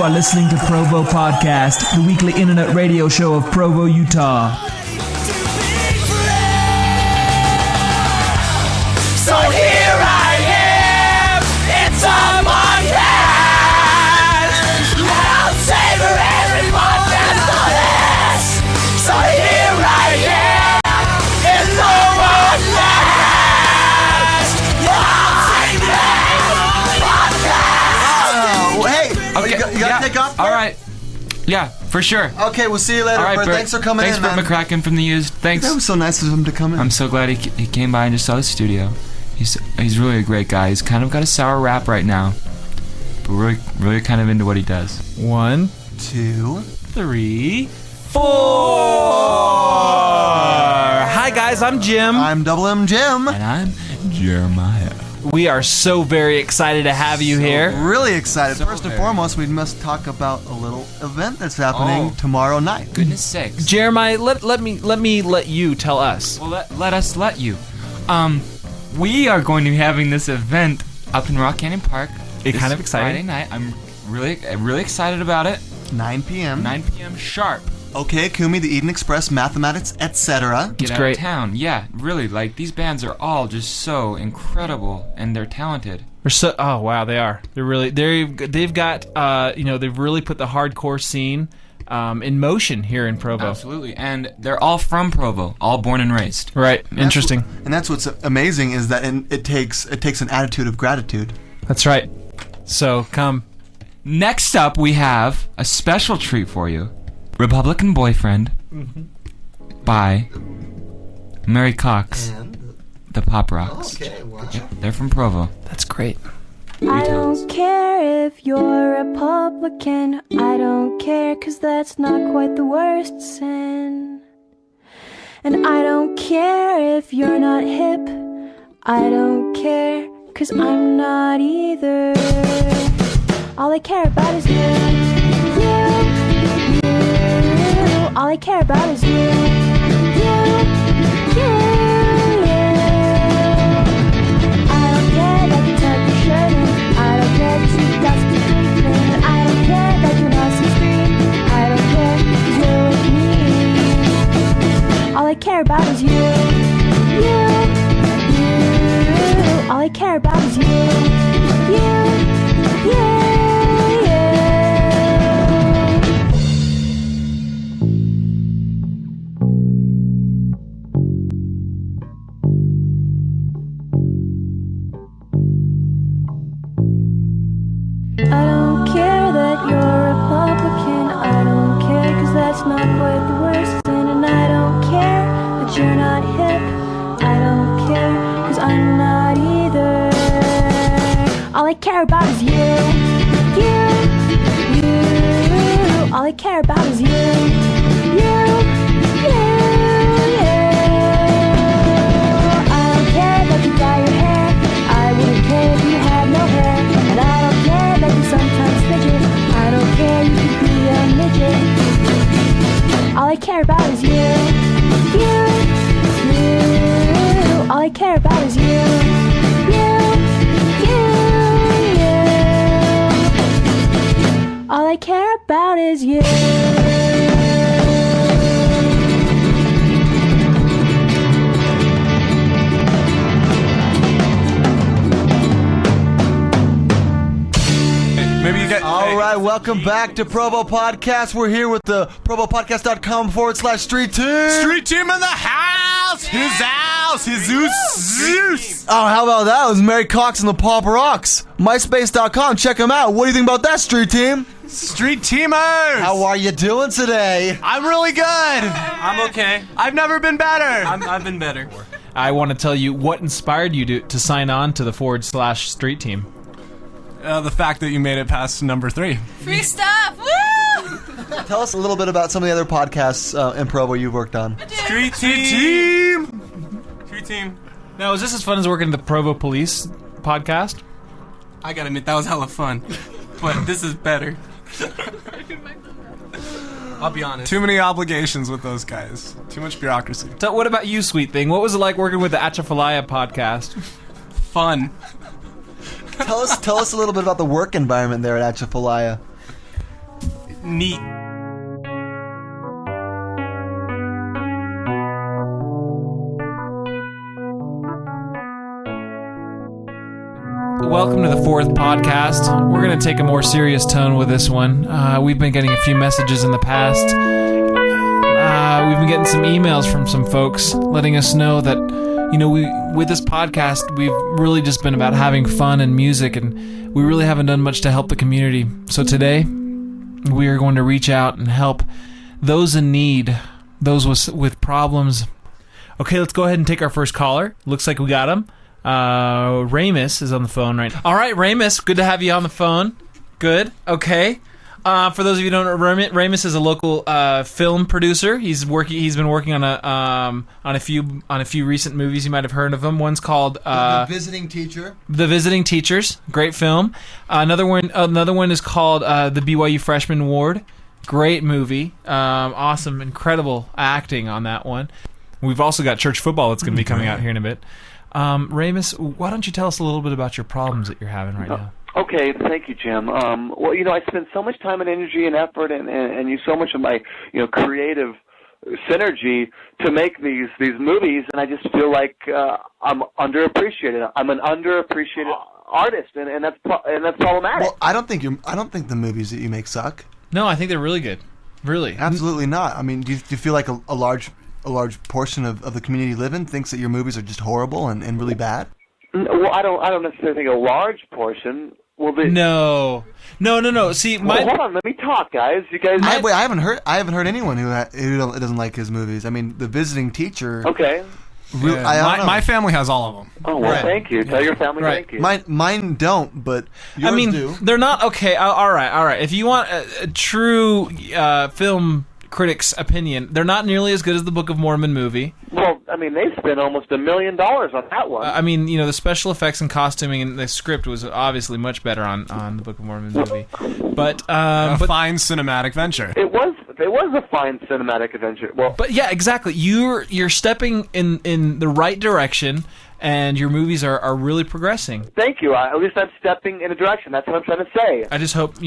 are listening to Provo Podcast, the weekly internet radio show of Provo, Utah. So here I am, it's a podcast. I'll savor every podcast on this. So here I am, it's a podcast. I'll savor every podcast. Oh, hey, Okay, you got to take off? All right. Yeah, for sure. Okay, we'll see you later, All right, Bert. Thanks for coming Thanks in, Bert man. McCracken from the Used. Thanks. That was so nice of him to come in. I'm so glad he came by and just saw the studio. He's really a great guy. He's kind of got a sour rap right now, but really kind of into what he does. 1, 2, 3, 4. Hi guys, I'm Jim. I'm Double M Jim. And I'm Jeremiah. We are so very excited to have you here. Really excited. So First and very. foremost, we must talk about a little event that's happening tomorrow night. Goodness sakes. Jeremiah, let you tell us. Well, let us let you. We are going to be having this event up in Rock Canyon Park. It's kind of exciting. Friday night. I'm really excited about it. 9 p.m. 9 p.m. sharp. Okay, Kumi, the Eden Express, Mathematics, etc. Get out great. of town. Yeah, really. Like, these bands are all just so incredible, and they're talented. Oh wow, they are. They've got they've really put the hardcore scene in motion here in Provo. Absolutely, and they're all from Provo, all born and raised. Right. Interesting. And that's what's amazing is that it takes an attitude of gratitude. That's right. So come. Next up, we have a special treat for you. Republican Boyfriend by Mary Cox, the Pop Rocks. Okay, watch Yep, they're from Provo. That's great. I don't care if you're Republican. I don't care, 'cause that's not quite the worst sin. And I don't care if you're not hip. I don't care, 'cause I'm not either. All I care about is you. All I care about is you. I don't care that you tuck your shirt in. I don't care that you dusty clean. I don't care that you're not 6'3". I don't care 'cause you're with me. All I care about is you. All I care about is you. I don't care that you're Republican. I don't care, 'cause that's not quite the worst sin. And I don't care that you're not hip. I don't care, 'cause I'm not either. All I care about is you. All I care about is you. I don't care that you dye your hair. I wouldn't care if you had no hair. And I don't care that you sometimes fidget. I don't care, you could be a midget. All I care about is you. All I care about is you. All I care about is you. Maybe you get. All right, welcome back to Provo Podcast. We're here with the provopodcast.com/street team. Street team in the house! His house! His Zeus! Oh, how about that? It was Mary Cox and the Pop Rocks. MySpace.com. Check them out. What do you think about that, street team? Street teamers! How are you doing today? I'm really good! I'm okay. I've never been better! I've been better. I want to tell you what inspired you to sign on to the /street team. The fact that you made it past number 3. Free stuff! Woo! Tell us a little bit about some of the other podcasts in Provo you've worked on. Street team! Street team. Now, is this as fun as working at the Provo Police podcast? I gotta admit, that was hella fun. But this is better. I'll be honest. Too many obligations with those guys. Too much bureaucracy. So what about you, sweet thing? What was it like working with the Atchafalaya podcast? Fun. Tell us a little bit about the work environment there at Atchafalaya. Neat. Welcome to the fourth podcast. We're going to take a more serious tone with this one. We've been getting a few messages in the past. We've been getting some emails from some folks letting us know that, with this podcast, we've really just been about having fun and music, and we really haven't done much to help the community. So today, we are going to reach out and help those in need, those with problems. Okay, let's go ahead and take our first caller. Looks like we got him. Ramus is on the phone right now. All right, Ramus, good to have you on the phone. Good. Okay. For those of you who don't know, Ramus is a local film producer. He's been working on a few recent movies. You might have heard of them. One's called The Visiting Teacher. The Visiting Teachers. Great film. Another one is called The BYU Freshman Ward. Great movie. Awesome, incredible acting on that one. We've also got church football that's going to be coming out here in a bit. Ramus, why don't you tell us a little bit about your problems that you're having right now? Okay, thank you, Jim. Well, I spend so much time and energy and effort and use so much of my, creative synergy to make these movies, and I just feel like I'm underappreciated. I'm an underappreciated artist, and that's problematic. Well, I don't think the movies that you make suck. No, I think they're really good. Really, absolutely not. I mean, do you feel like a large portion of the community you live in thinks that your movies are just horrible and really bad? Well, I don't necessarily think a large portion. Well, No. See, hold on. Let me talk, guys. You guys. I haven't heard anyone who doesn't like his movies. I mean, The Visiting Teacher. Okay. My family has all of them. Oh well, thank you. Tell your family right. thank you. Mine don't, but yours do. They're not okay. All right. If you want a true film critic's opinion, they're not nearly as good as the Book of Mormon movie. Well, I mean, they spent almost $1 million on that one. The special effects and costuming and the script was obviously much better on the Book of Mormon movie. But a fine cinematic venture. It was a fine cinematic adventure. Well, but yeah, exactly. You're stepping in the right direction, and your movies are really progressing. Thank you. At least I'm stepping in a direction. That's what I'm trying to say. I just hope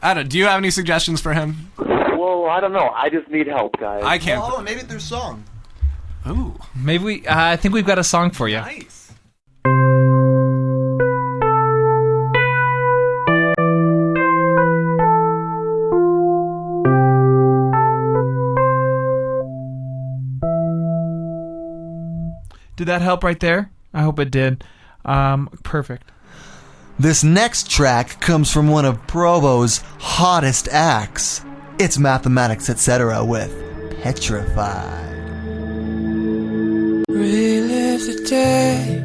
Adam, do you have any suggestions for him? Well, I don't know. I just need help, guys. I can't. Oh, maybe there's a song. Ooh. Maybe I think we've got a song for you. Nice. Did that help right there? I hope it did. Perfect. This next track comes from one of Provo's hottest acts. It's Mathematics Etc. with Petrified. Relive the day.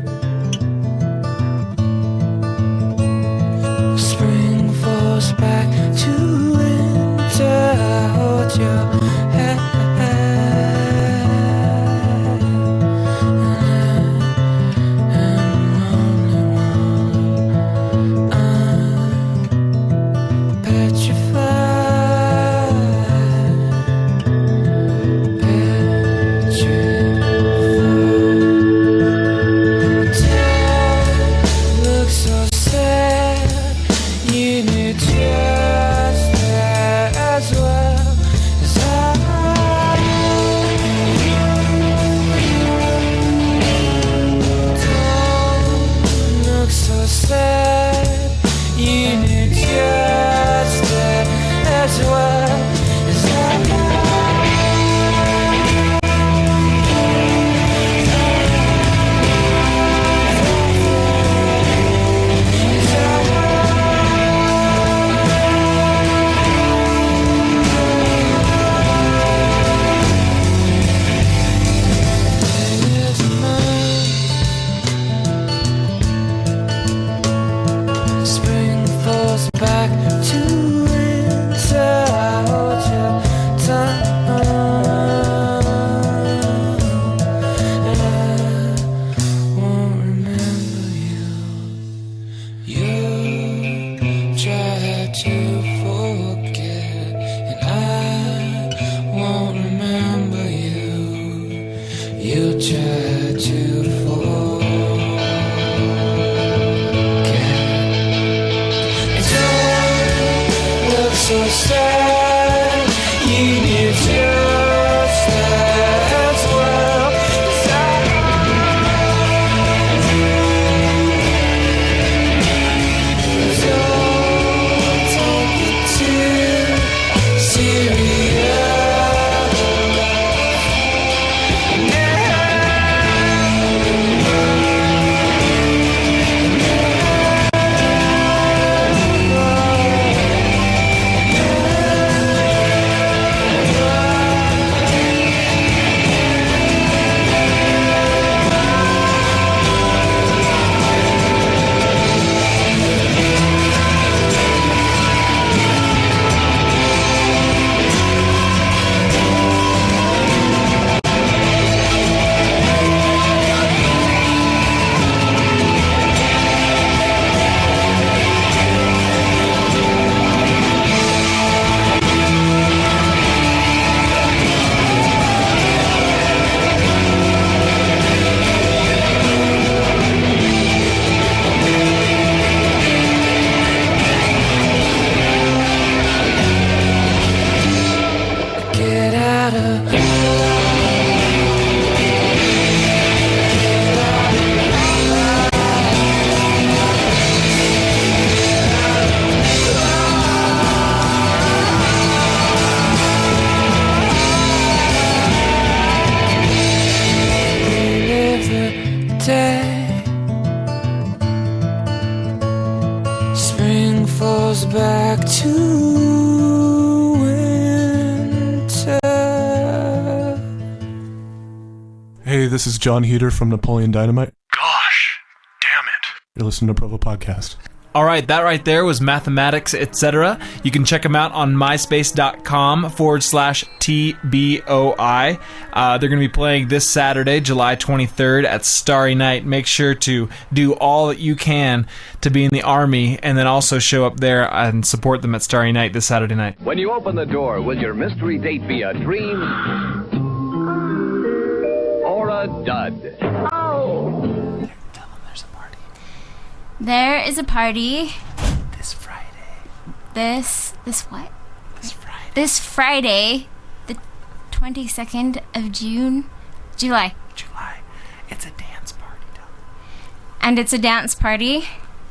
Spring falls back to winter. I hold your hand. day. Spring falls back to winter. Hey, this is John Heater from Napoleon Dynamite. Gosh, damn it. You're listening to Provo Podcast. All right, that right there was Mathematics, etc. You can check them out on myspace.com/TBOI. They're going to be playing this Saturday, July 23rd at Starry Night. Make sure to do all that you can to be in the Army and then also show up there and support them at Starry Night this Saturday night. When you open the door, will your mystery date be a dream or a dud? Oh. There is a party. This Friday. This what? This Friday. This Friday, the 22nd of July. It's a dance party, And it's a dance party.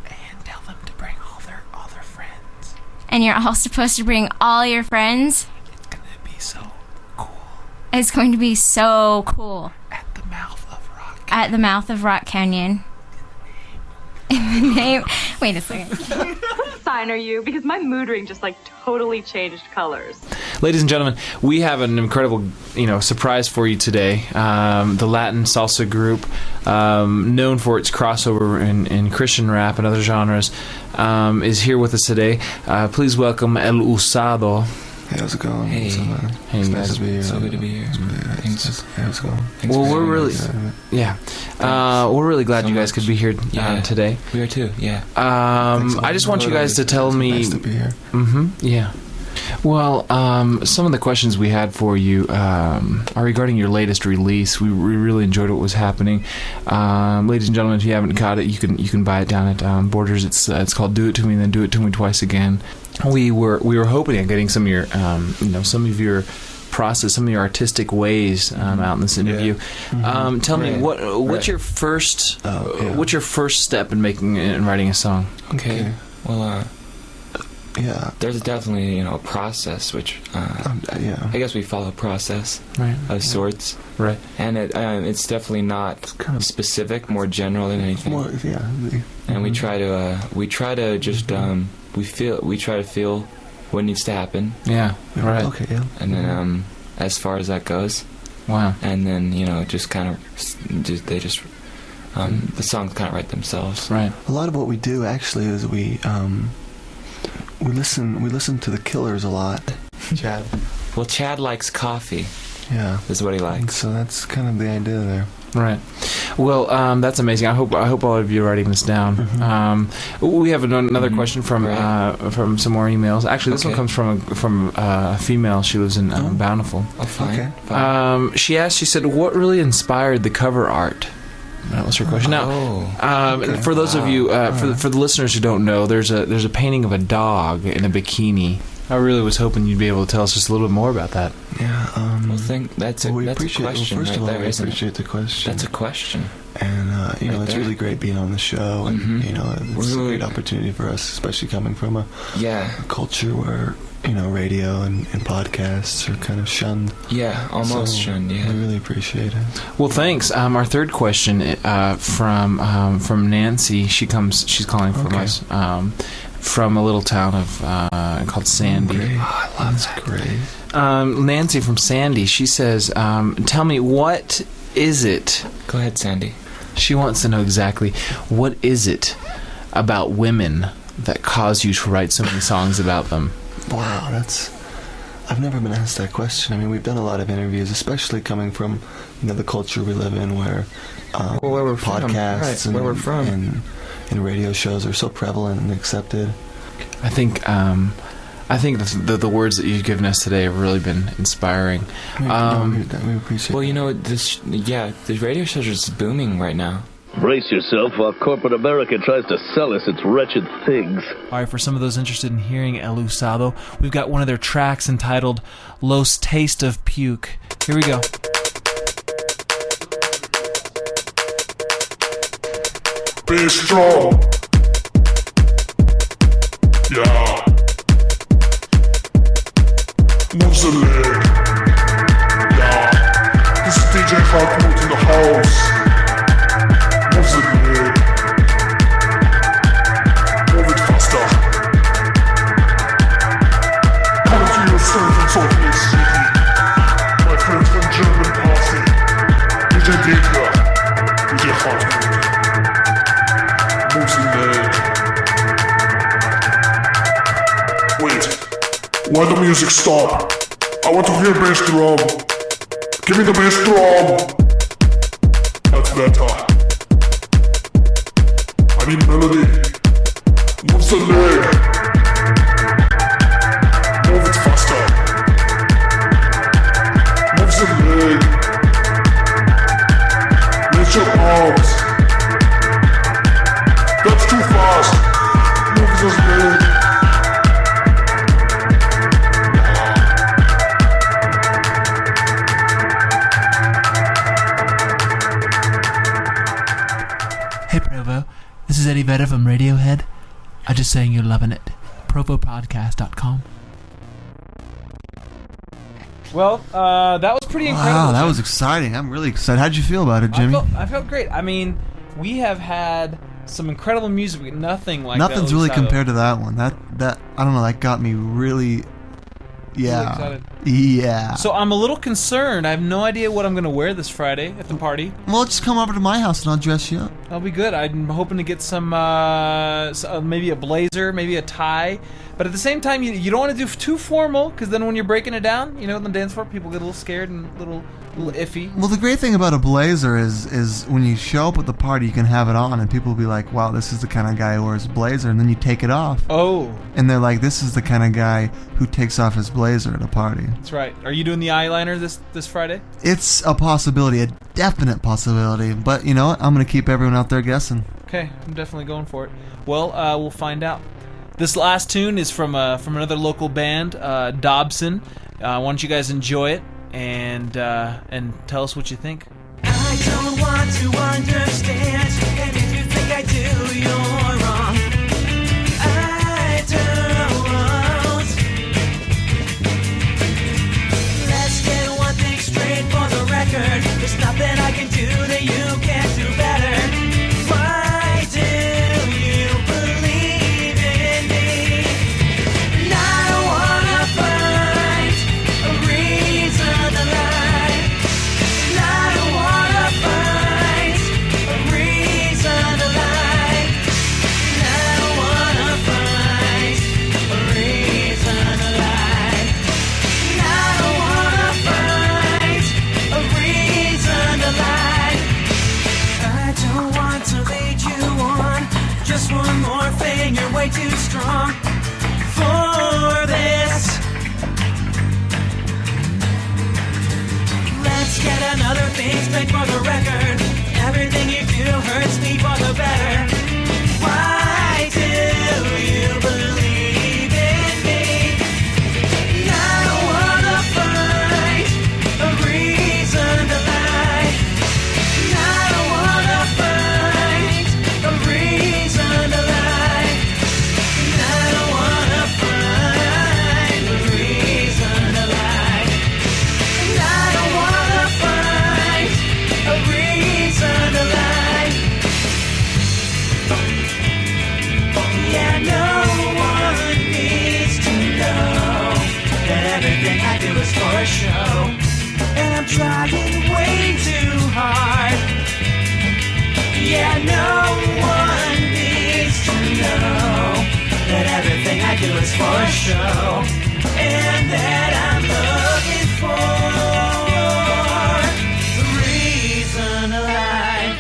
and tell them to bring all their friends. And you're all supposed to bring all your friends. It's gonna be so cool. It's going to be so cool. At the mouth of Rock. At the mouth of Rock Canyon. In the name. Wait a second. What sign are you? Because my mood ring just totally changed colors. Ladies and gentlemen, we have an incredible, surprise for you today. The Latin salsa group, known for its crossover in Christian rap and other genres, is here with us today. Please welcome El Usado. Hey, how's it going? Hey. Hey, it's guys. nice to be here. So good to be here. Thanks. Hey, how's it going? Thanks Well, for we're having really, us. we're really glad So you guys much. could be here today. We are too, yeah. I just want you guys to tell me. Nice to be here. Yeah. Well, some of the questions we had for you are regarding your latest release. We really enjoyed what was happening. Ladies and gentlemen, if you haven't caught it, you can buy it down at Borders. It's called "Do It to Me, Then Do It to Me Twice Again." We were hoping at getting some of your some of your process, some of your artistic ways out in this interview. Yeah. Tell me what's your first what's your first step in writing a song? Okay. Well, Yeah. there's definitely, a process, which, Yeah. I guess we follow a process of sorts. Right. And it's definitely not specific, more general than anything. More, yeah. And we try to just, we try to feel what needs to happen. Yeah. Right. Okay, yeah. And then, as far as that goes. Wow. And then, just kind of, the songs kind of write themselves. Right. A lot of what we do actually is we listen to the Killers a lot. Chad. Well, Chad likes coffee. Yeah. Is what he And likes. so that's kind of the idea there. Right. Well, that's amazing. I hope all of you are writing this down. We have another question from some more emails. Actually, this one comes from a female. She lives in Bountiful. Oh, fine. Okay. She asked. She said, "What really inspired the cover art?" That was her question. Now, for those of you, for the listeners who don't know, there's a painting of a dog in a bikini. I really was hoping you'd be able to tell us just a little bit more about that. Yeah. That's a question first right of all, there, we isn't it? appreciate the question. That's a question. And Right it's there. really great being on the show, and it's a great opportunity for us, especially coming from a culture where radio and podcasts are kind of shunned. Yeah, almost shunned. Yeah, we really appreciate it. Well, thanks. Our third question from Nancy. She's calling from us from a little town of called Sandy. Great. Oh, I love that. Great. Nancy from Sandy. She says, "Tell me, what is it?" Go ahead, Sandy. She wants to know exactly what is it about women that cause you to write so many songs about them. Wow, I've never been asked that question. I mean, we've done a lot of interviews, especially coming from the culture we live in, where where we're podcasts from. Right, where we're from. And radio shows are so prevalent and accepted. I think the words that you've given us today have really been inspiring. We appreciate. Well, the radio shows are just booming right now. Brace yourself while corporate America tries to sell us its wretched things. All right, for some of those interested in hearing El Usado, we've got one of their tracks entitled Los Taste of Puke. Here we go. Be strong. Yeah. Moves the leg. Yeah. This is DJ Falcon in the house. Moves the leg. Wait, why the music stop? I want to hear bass drum. Give me the bass drum. That's better. I need melody. Moves the leg. Move it faster. Moves the leg. Lift your arms. That's too fast. Moves his leg. Hey Provo, this is Eddie Vedder from Radiohead. I'm just saying you're loving it. ProvoPodcast.com. Well, that was pretty incredible. Wow, that Jim. was exciting. I'm really excited. How'd you feel about it, Jimmy? I felt great. I mean, we have had some incredible music, but nothing like Nothing's that really Usado. compared to that one. That I don't know. That got me really. Yeah. Really excited. Yeah. So I'm a little concerned. I have no idea what I'm going to wear this Friday at the party. Well, just come over to my house and I'll dress you up. That'll be good. I'm hoping to get some, maybe a blazer, maybe a tie. But at the same time, you don't want to do too formal, because then when you're breaking it down, on the dance floor, people get a little scared and a little iffy. Well, the great thing about a blazer is when you show up at the party, you can have it on, and people will be like, "Wow, this is the kind of guy who wears a blazer," and then you take it off. Oh. And they're like, "This is the kind of guy who takes off his blazer at a party." That's right. Are you doing the eyeliner this Friday? It's a possibility, a definite possibility. But you know what? I'm going to keep everyone out there guessing. Okay, I'm definitely going for it. Well, we'll find out. This last tune is from another local band, Dobson. Why don't you guys enjoy it and tell us what you think? I don't want to understand, and if you think I do, you're wrong. I don't. Let's get one thing straight for the record. There's nothing I can do that you can't do better. Why do you believe in me? And I don't wanna find a reason to lie. And I don't wanna find a reason to lie. And I don't wanna find a reason to lie. And I don't wanna find a reason to lie. I don't want to lead you on. Just one more thing, you're way too strong for this. Let's get another thing straight for the record. Everything you do hurts me for the better. Why do you believe in me? And I don't wanna find a reason to lie. And I don't wanna find a reason to lie. And I don't wanna find a reason to lie. And I don't wanna find a reason to lie. Yeah, no one needs to know that everything I do is for a show. And I'm trying way too hard. Yeah, no one needs to know that everything I do is for a show. And that I'm looking for a reason to lie.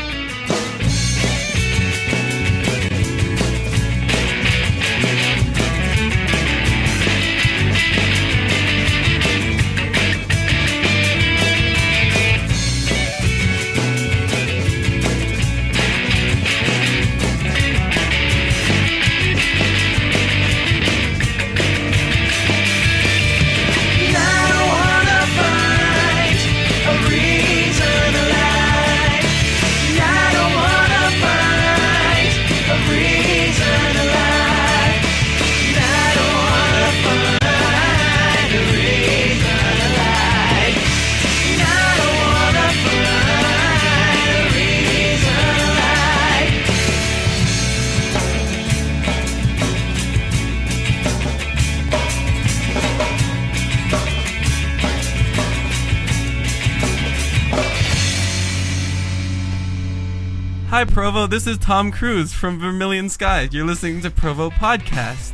Hi, Provo. This is Tom Cruise from Vermilion Sky. You're listening to Provo Podcast.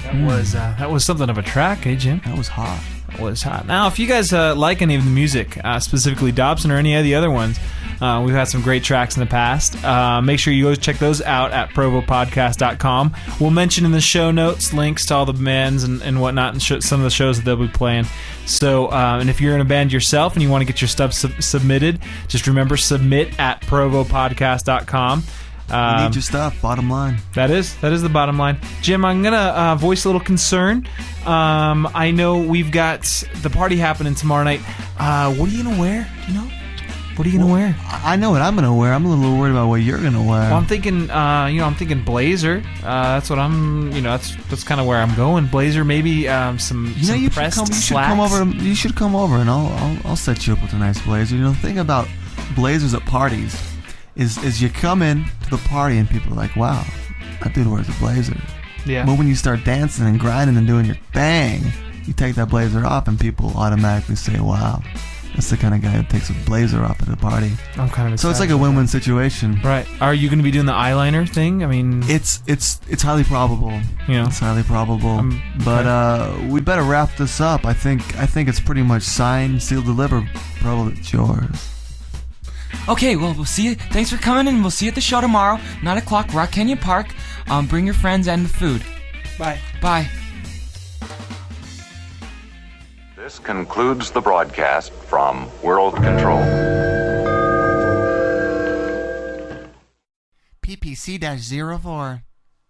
That was something of a track, eh, Jim? That was hot. That was hot. Now, if you guys like any of the music, specifically Dobson or any of the other ones, we've had some great tracks in the past. Make sure you go check those out at provopodcast.com. We'll mention in the show notes links to all the bands and whatnot, and some of the shows that they'll be playing. So, and if you're in a band yourself and you want to get your stuff submitted, just remember submit at provopodcast.com. We need your stuff, bottom line. That is the bottom line. Jim, I'm going to voice a little concern. I know we've got the party happening tomorrow night. What are you going to wear? Do you know? What are you going to wear? I know what I'm going to wear. I'm a little worried about what you're going to wear. Well, I'm thinking, I'm thinking blazer. That's what I'm, that's kind of where I'm going. Blazer, maybe some pressed slacks. You should come over and I'll set you up with a nice blazer. The thing about blazers at parties is you come in to the party and people are like, wow, that dude wears a blazer. Yeah. But when you start dancing and grinding and doing your thing, you take that blazer off and people automatically say, wow, that's the kind of guy that takes a blazer off at a party. I'm kind of excited. So it's like a win-win situation. Right. Are you going to be doing the eyeliner thing? I mean, it's highly probable. It's highly probable. But we better wrap this up. I think it's pretty much signed, sealed, delivered. Probably it's yours. Okay, well, we'll see you. Thanks for coming, and we'll see you at the show tomorrow, 9 o'clock, Rock Canyon Park. Bring your friends and the food. Bye. Bye. This concludes the broadcast from World Control. PPC-04